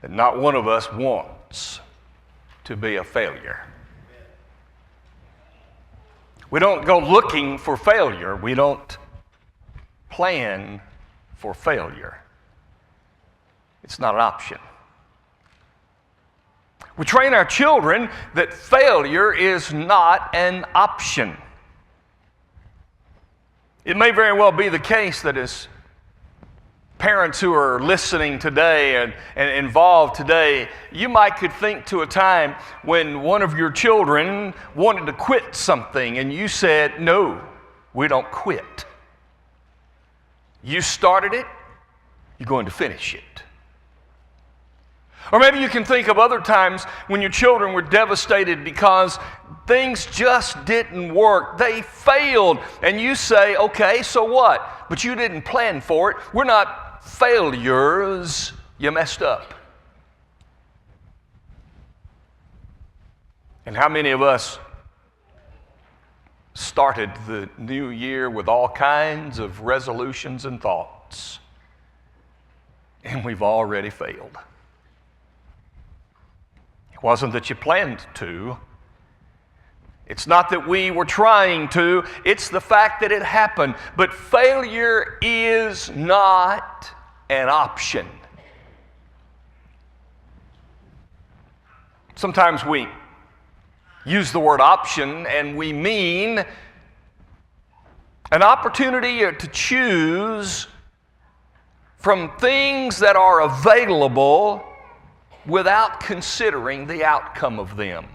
that not one of us wants to be a failure. We don't go looking for failure. We don't plan for failure. It's not an option. We train our children that failure is not an option. It may very well be the case that as parents who are listening today and involved today, you might could think to a time when one of your children wanted to quit something and you said, "No, we don't quit. You started it, you're going to finish it." Or maybe you can think of other times when your children were devastated because things just didn't work. They failed. And you say, "Okay, so what? But you didn't plan for it. We're not failures. You messed up." And how many of us started the new year with all kinds of resolutions and thoughts, and we've already failed? It wasn't that you planned to. It's not that we were trying to. It's the fact that it happened. But failure is not an option. Sometimes we use the word option and we mean an opportunity to choose from things that are available without considering the outcome of them.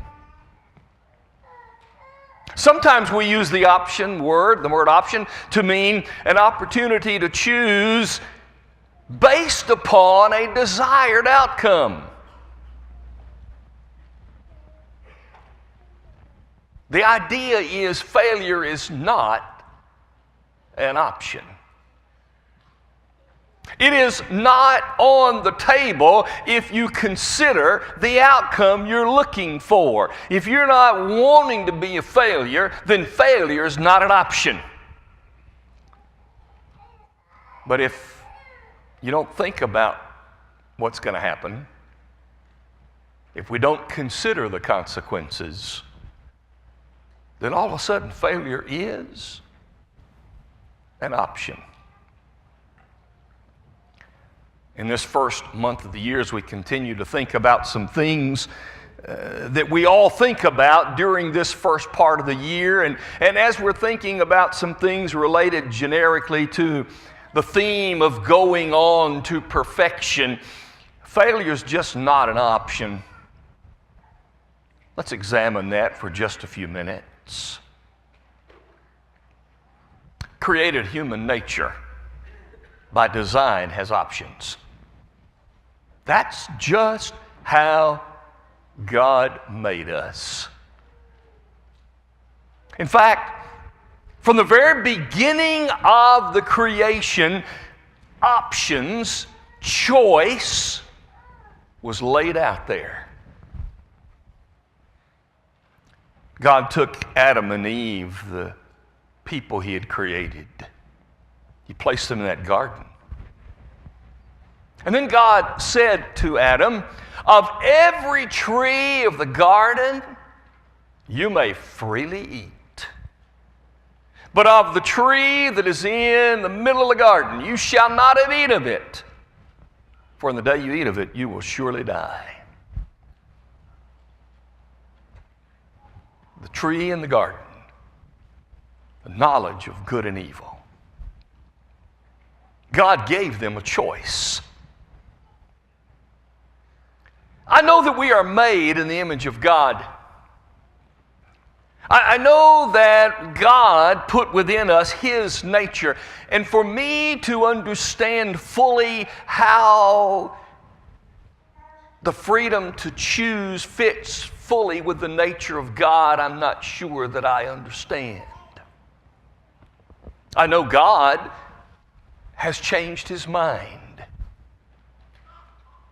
Sometimes we use the word option, to mean an opportunity to choose based upon a desired outcome. The idea is failure is not an option. It is not on the table if you consider the outcome you're looking for. If you're not wanting to be a failure, then failure is not an option. But if you don't think about what's going to happen, if we don't consider the consequences, then all of a sudden failure is an option. In this first month of the year, as we continue to think about some things that we all think about during this first part of the year, and as we're thinking about some things related generically to the theme of going on to perfection, failure is just not an option. Let's examine that for just a few minutes. Created human nature by design has options. That's just how God made us. In fact, from the very beginning of the creation, options, choice was laid out there. God took Adam and Eve, the people He had created. He placed them in that garden. And then God said to Adam, "Of every tree of the garden you may freely eat. But of the tree that is in the middle of the garden you shall not eat of it. For in the day you eat of it you will surely die." The tree in the garden, the knowledge of good and evil. God gave them a choice. I know that we are made in the image of God. I know that God put within us His nature. And for me to understand fully how the freedom to choose fits fully with the nature of God, I'm not sure that I understand. I know God has changed His mind.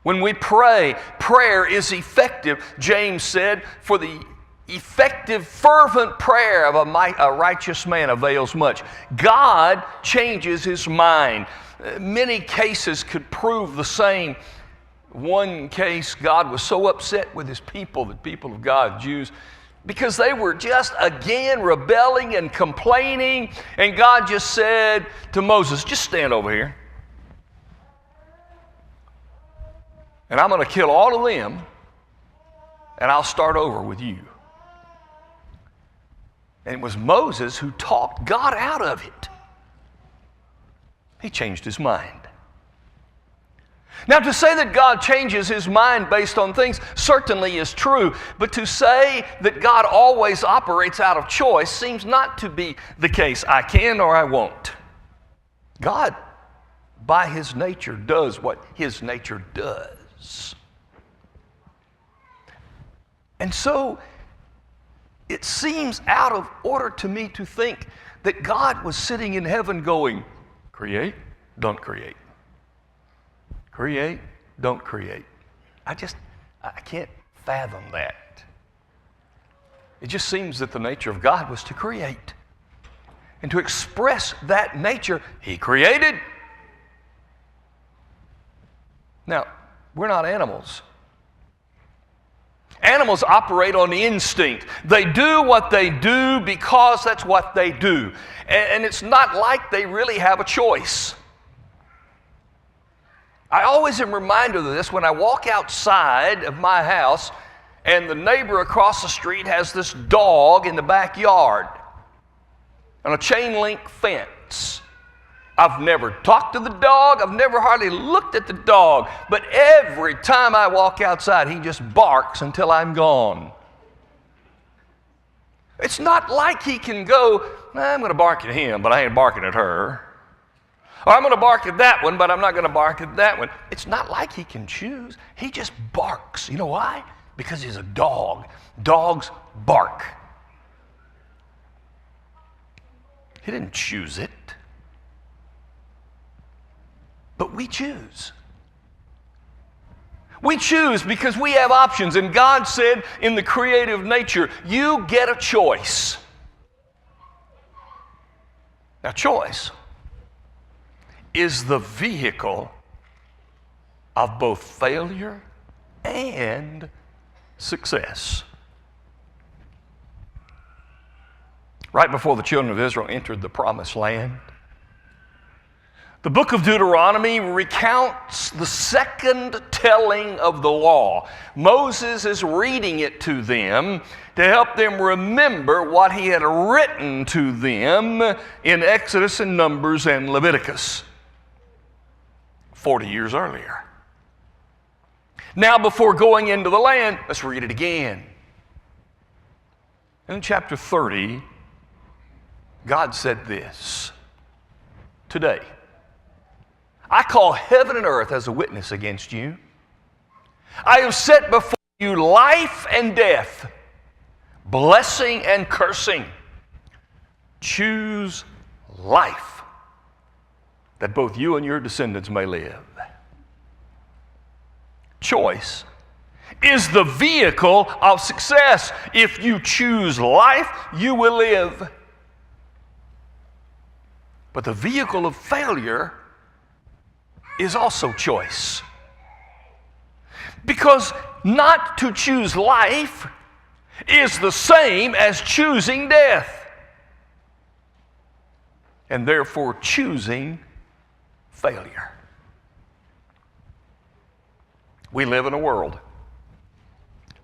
When we pray, prayer is effective. James said, "For the effective, fervent prayer of a righteous man avails much." God changes His mind. Many cases could prove the same. one case, God was so upset with his people, the people of God, Jews, because they were just again rebelling and complaining. And God just said to Moses, just stand over here. And I'm going to kill all of them, and I'll start over with you. And it was Moses who talked God out of it. He changed his mind. Now, to say that God changes his mind based on things certainly is true, but to say that God always operates out of choice seems not to be the case. I can or I won't. God, by his nature, does what his nature does. And so, it seems out of order to me to think that God was sitting in heaven going, create, don't create. Create, don't create. I can't fathom that. It just seems that the nature of God was to create. And to express that nature, he created. Now, we're not animals. Animals operate on instinct. They do what they do because that's what they do. And it's not like they really have a choice. I always am reminded of this when I walk outside of my house and the neighbor across the street has this dog in the backyard on a chain link fence. I've never talked to the dog. I've never hardly looked at the dog. But every time I walk outside, he just barks until I'm gone. It's not like he can go, I'm going to bark at him, but I ain't barking at her. Or I'm going to bark at that one, but I'm not going to bark at that one. It's not like he can choose. He just barks. You know why? Because he's a dog. Dogs bark. He didn't choose it. But we choose. We choose because we have options. And God said in the creative nature, you get a choice. Now, choice is the vehicle of both failure and success. Right before the children of Israel entered the promised land, the book of Deuteronomy recounts the second telling of the law. Moses is reading it to them to help them remember what he had written to them in Exodus and Numbers and Leviticus 40 years earlier. Now, before going into the land, let's read it again. In chapter 30, God said this, today, I call heaven and earth as a witness against you. I have set before you life and death, blessing and cursing. Choose life, that both you and your descendants may live. Choice is the vehicle of success. If you choose life, you will live. But the vehicle of failure is also choice. Because not to choose life is the same as choosing death. And therefore choosing failure. We live in a world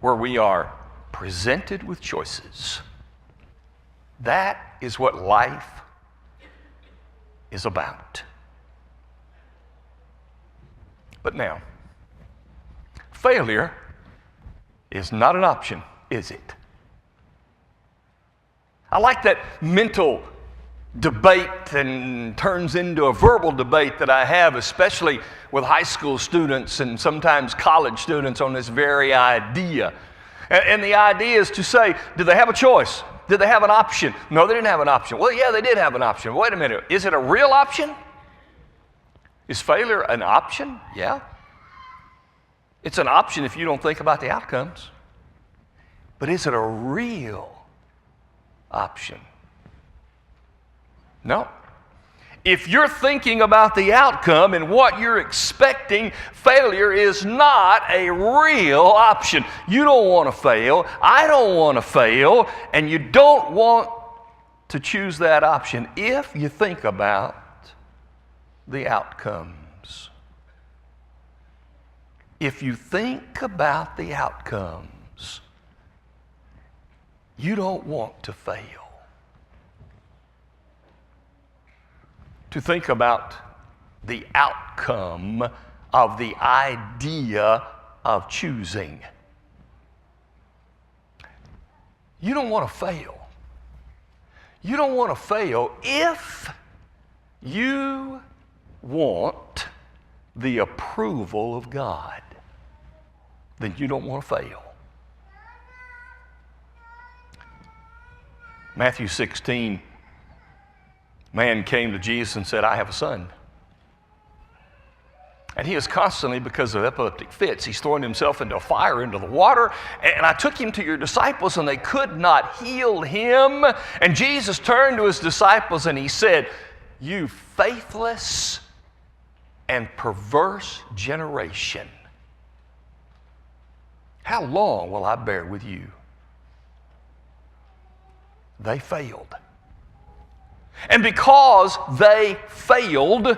where we are presented with choices. That is what life is about. But now, failure is not an option, is it? I like that mental debate and turns into a verbal debate that I have, especially with high school students and sometimes college students on this very idea. And the idea is to say, did they have a choice? Did they have an option? No, they didn't have an option. Well, yeah, they did have an option. Wait a minute. Is it a real option? Is failure an option? Yeah. It's an option if you don't think about the outcomes. But is it a real option? No. If you're thinking about the outcome and what you're expecting, failure is not a real option. You don't want to fail. I don't want to fail. And you don't want to choose that option if you think about the outcomes. If you think about the outcomes, you don't want to fail. To think about the outcome of the idea of choosing. You don't want to fail. You don't want to fail if you want the approval of God. Then you don't want to fail. Matthew 16, man came to Jesus and said, I have a son. And he is constantly, because of epileptic fits, he's throwing himself into a fire, into the water. And I took him to your disciples, and they could not heal him. And Jesus turned to his disciples, and he said, you faithless and perverse generation, how long will I bear with you? They failed. And because they failed,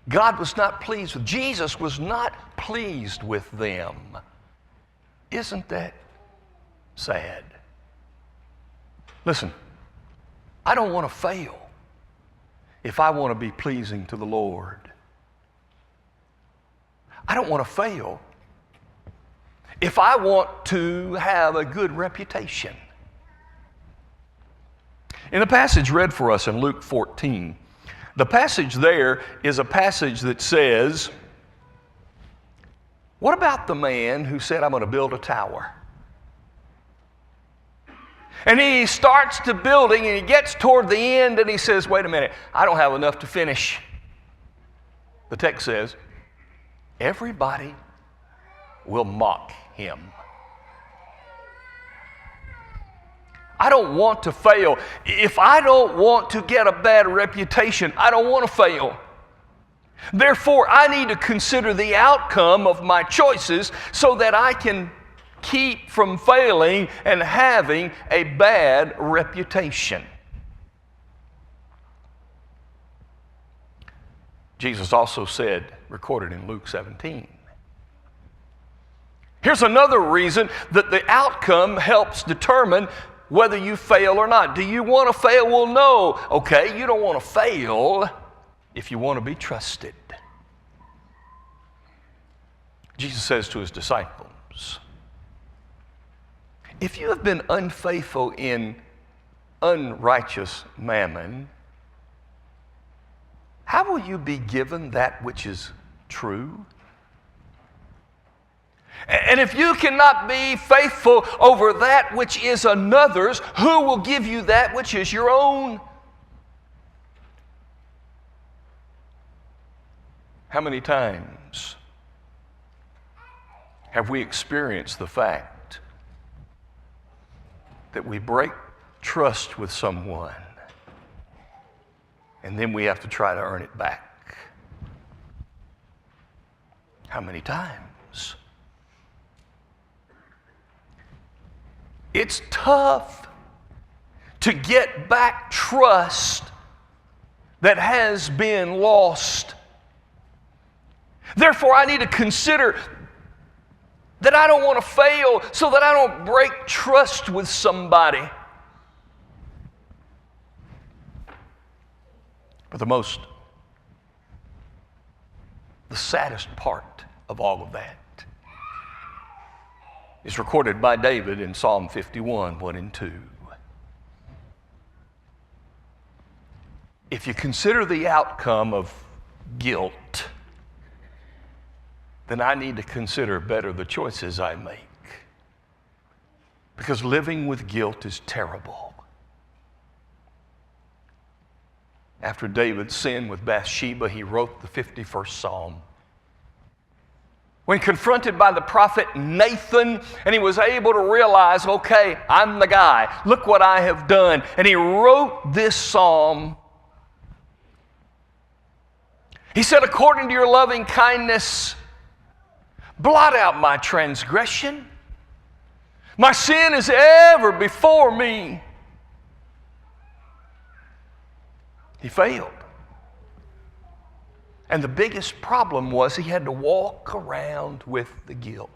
God was not pleased with, Jesus was not pleased with them. Isn't that sad? Listen, I don't want to fail if I want to be pleasing to the Lord. I don't want to fail if I want to have a good reputation. In the passage read for us in Luke 14, the passage there is a passage that says, what about the man who said, I'm going to build a tower? And he starts to building, and he gets toward the end, and he says, wait a minute, I don't have enough to finish. The text says, everybody will mock him. I don't want to fail. If I don't want to get a bad reputation, I don't want to fail. Therefore, I need to consider the outcome of my choices so that I can keep from failing and having a bad reputation. Jesus also said, recorded in Luke 17, here's another reason that the outcome helps determine whether you fail or not. Do you want to fail? Well, no. Okay, you don't want to fail if you want to be trusted. Jesus says to his disciples, if you have been unfaithful in unrighteous mammon, how will you be given that which is true? And if you cannot be faithful over that which is another's, who will give you that which is your own? How many times have we experienced the fact that we break trust with someone and then we have to try to earn it back? How many times? It's tough to get back trust that has been lost. Therefore, I need to consider that I don't want to fail so that I don't break trust with somebody. But the saddest part of all of that is recorded by David in Psalm 51, 1 and 2. If you consider the outcome of guilt, then I need to consider better the choices I make. Because living with guilt is terrible. After David sinned with Bathsheba, he wrote the 51st Psalm. When confronted by the prophet Nathan, and he was able to realize, okay, I'm the guy. Look what I have done. And he wrote this psalm He said, according to your loving kindness, blot out my transgression. My sin is ever before me. He failed. And the biggest problem was he had to walk around with the guilt.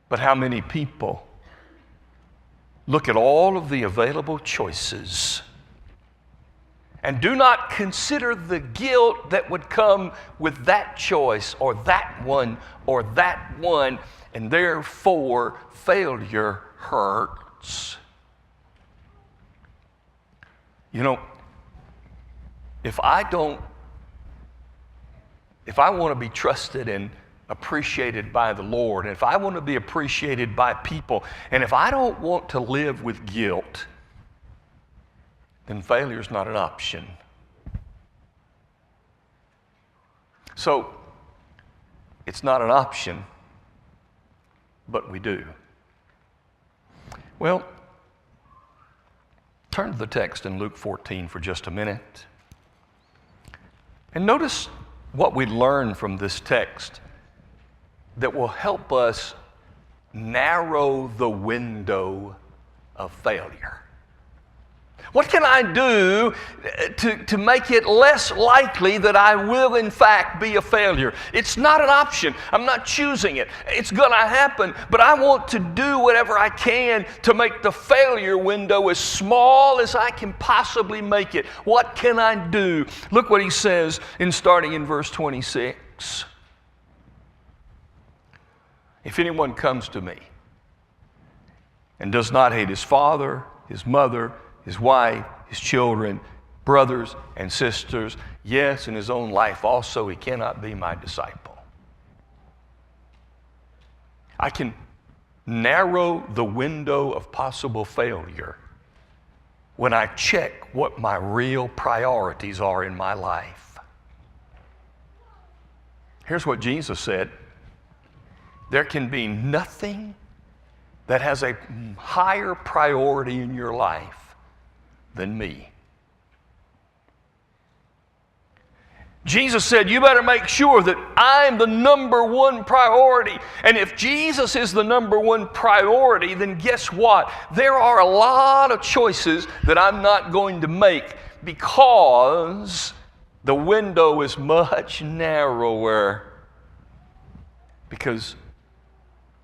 But how many people look at all of the available choices and do not consider the guilt that would come with that choice or that one, and therefore failure hurts. You know, if I want to be trusted and appreciated by the Lord, and if I want to be appreciated by people, and if I don't want to live with guilt, then failure is not an option. So, it's not an option, but we do. Well, turn to the text in Luke 14 for just a minute. And notice what we learn from this text that will help us narrow the window of failure. What can I do to make it less likely that I will in fact be a failure? It's not an option. I'm not choosing it. It's going to happen, but I want to do whatever I can to make the failure window as small as I can possibly make it. What can I do? Look what he says starting in verse 26. If anyone comes to me and does not hate his father, his mother, his wife, his children, brothers and sisters, yes, in his own life also, he cannot be my disciple. I can narrow the window of possible failure when I check what my real priorities are in my life. Here's what Jesus said. There can be nothing that has a higher priority in your life than me. Jesus said, you better make sure that I'm the number one priority. And if Jesus is the number one priority, then guess what? There are a lot of choices that I'm not going to make because the window is much narrower, because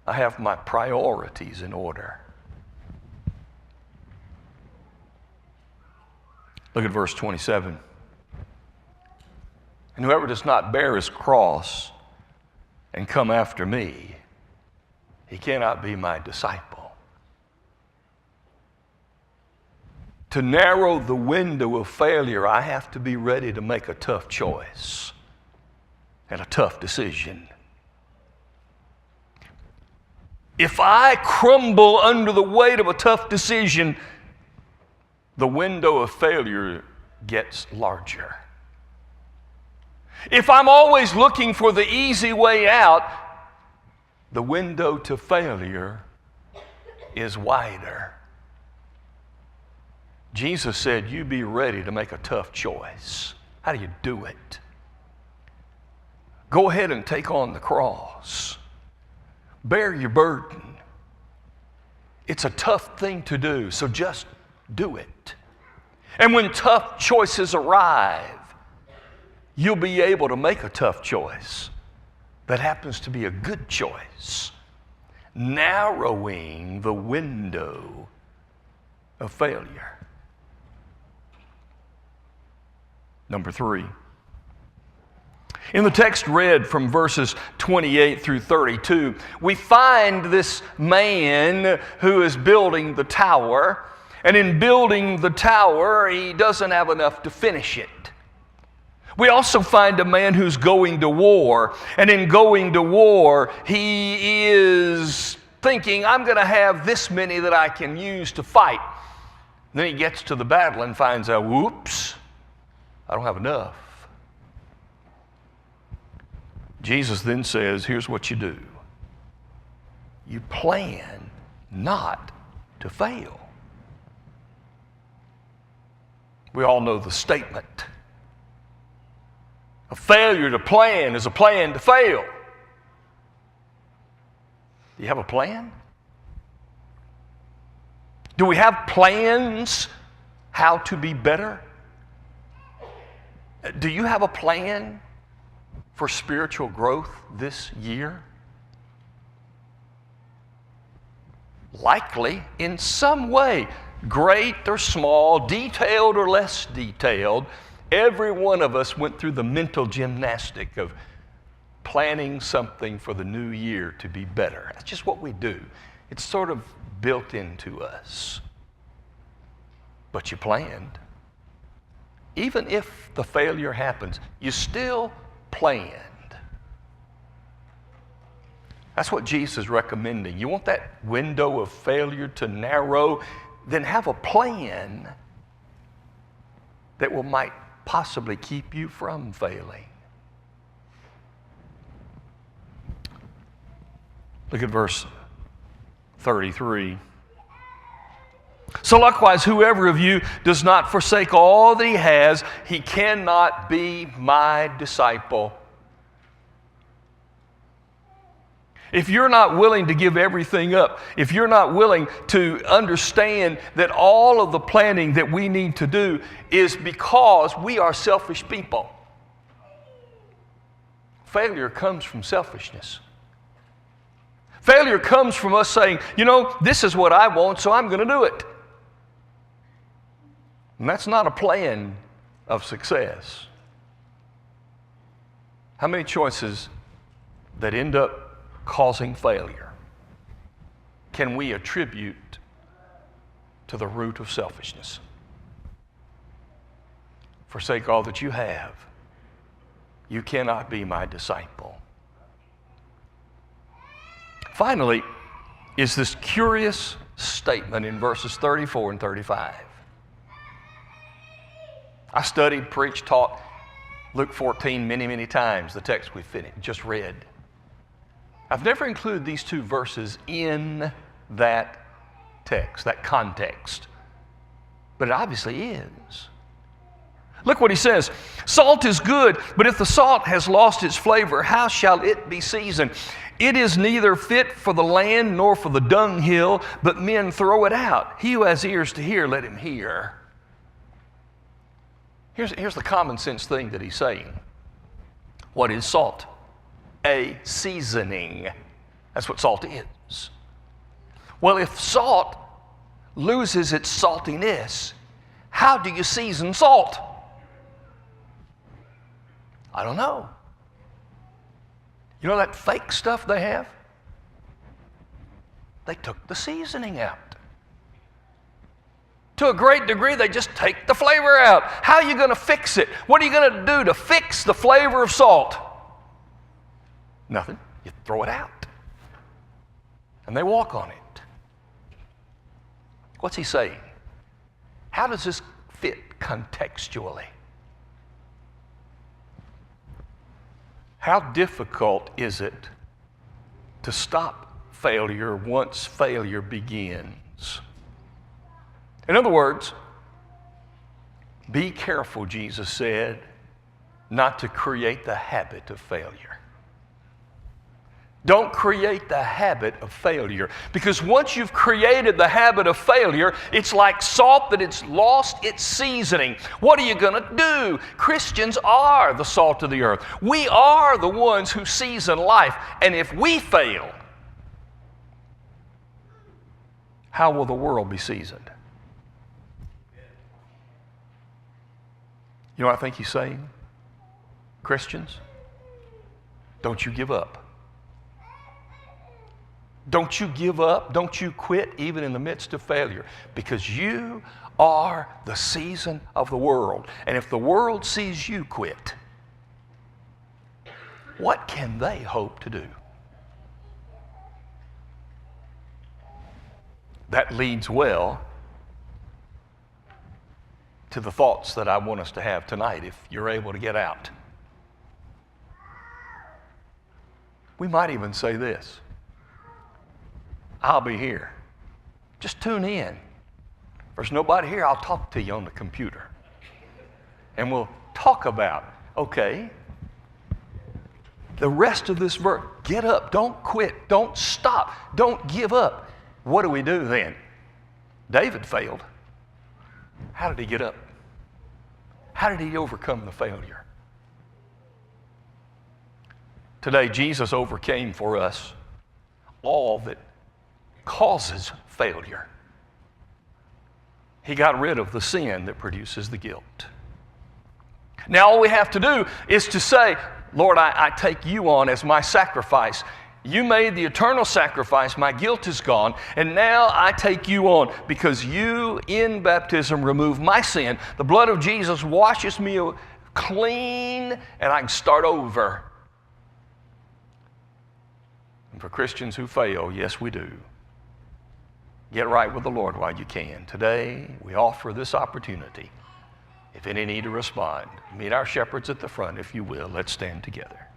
I have my priorities in order. Look at verse 27. And whoever does not bear his cross and come after me, he cannot be my disciple. To narrow the window of failure, I have to be ready to make a tough choice and a tough decision. If I crumble under the weight of a tough decision, the window of failure gets larger. If I'm always looking for the easy way out, the window to failure is wider. Jesus said, you be ready to make a tough choice. How do you do it? Go ahead and take on the cross. Bear your burden. It's a tough thing to do, so just do it. And when tough choices arrive, you'll be able to make a tough choice that happens to be a good choice, narrowing the window of failure. Number 3. In the text read from verses 28 through 32, we find this man who is building the tower, and in building the tower, he doesn't have enough to finish it. We also find a man who's going to war, and in going to war, he is thinking, I'm going to have this many that I can use to fight. And then he gets to the battle and finds out, whoops, I don't have enough. Jesus then says, here's what you do. You plan not to fail. We all know the statement. A failure to plan is a plan to fail. Do you have a plan? Do we have plans how to be better? Do you have a plan for spiritual growth this year? Likely, in some way, great or small, detailed or less detailed, every one of us went through the mental gymnastic of planning something for the new year to be better. That's just what we do. It's sort of built into us. But you planned. Even if the failure happens, you still planned. That's what Jesus is recommending. You want that window of failure to narrow, then have a plan that might possibly keep you from failing. Look at verse 33. So likewise, whoever of you does not forsake all that he has, he cannot be my disciple. If you're not willing to give everything up, if you're not willing to understand that all of the planning that we need to do is because we are selfish people. Failure comes from selfishness. Failure comes from us saying, this is what I want, so I'm going to do it. And that's not a plan of success. How many choices that end up causing failure can we attribute to the root of selfishness? Forsake all that you have. You cannot be my disciple. Finally, is this curious statement in verses 34 and 35. I studied, preached, taught Luke 14 many, many times, the text we just read. I've never included these two verses in that text, that context. But it obviously is. Look what he says. Salt is good, but if the salt has lost its flavor, how shall it be seasoned? It is neither fit for the land nor for the dunghill, but men throw it out. He who has ears to hear, let him hear. Here's the common sense thing that he's saying. What is salt? A seasoning. That's what salt is. Well, if salt loses its saltiness, how do you season salt? I don't know. You know that fake stuff they have? They took the seasoning out. To a great degree, they just take the flavor out. How are you going to fix it? What are you going to do to fix the flavor of salt? Nothing. You throw it out. And they walk on it. What's he saying? How does this fit contextually? How difficult is it to stop failure once failure begins? In other words, be careful, Jesus said, not to create the habit of failure. Don't create the habit of failure, because once you've created the habit of failure, it's like salt that it's lost its seasoning. What are you going to do? Christians are the salt of the earth. We are the ones who season life, and if we fail, how will the world be seasoned? You know what I think he's saying? Christians, don't you give up. Don't you give up. Don't you quit even in the midst of failure, because you are the season of the world. And if the world sees you quit, what can they hope to do? That leads well to the thoughts that I want us to have tonight, if you're able to get out. We might even say this: I'll be here. Just tune in. If there's nobody here, I'll talk to you on the computer. And we'll talk about, okay, the rest of this verse. Get up, don't quit, don't stop, don't give up. What do we do then? David failed. How did he get up? How did he overcome the failure? Today, Jesus overcame for us all that causes failure. He got rid of the sin that produces the guilt. Now all we have to do is to say, Lord, I take you on as my sacrifice. You made the eternal sacrifice. My guilt is gone. And now I take you on because you in baptism remove my sin. The blood of Jesus washes me clean and I can start over. And for Christians who fail, yes, we do. Get right with the Lord while you can. Today, we offer this opportunity. If any need to respond, meet our shepherds at the front, if you will. Let's stand together.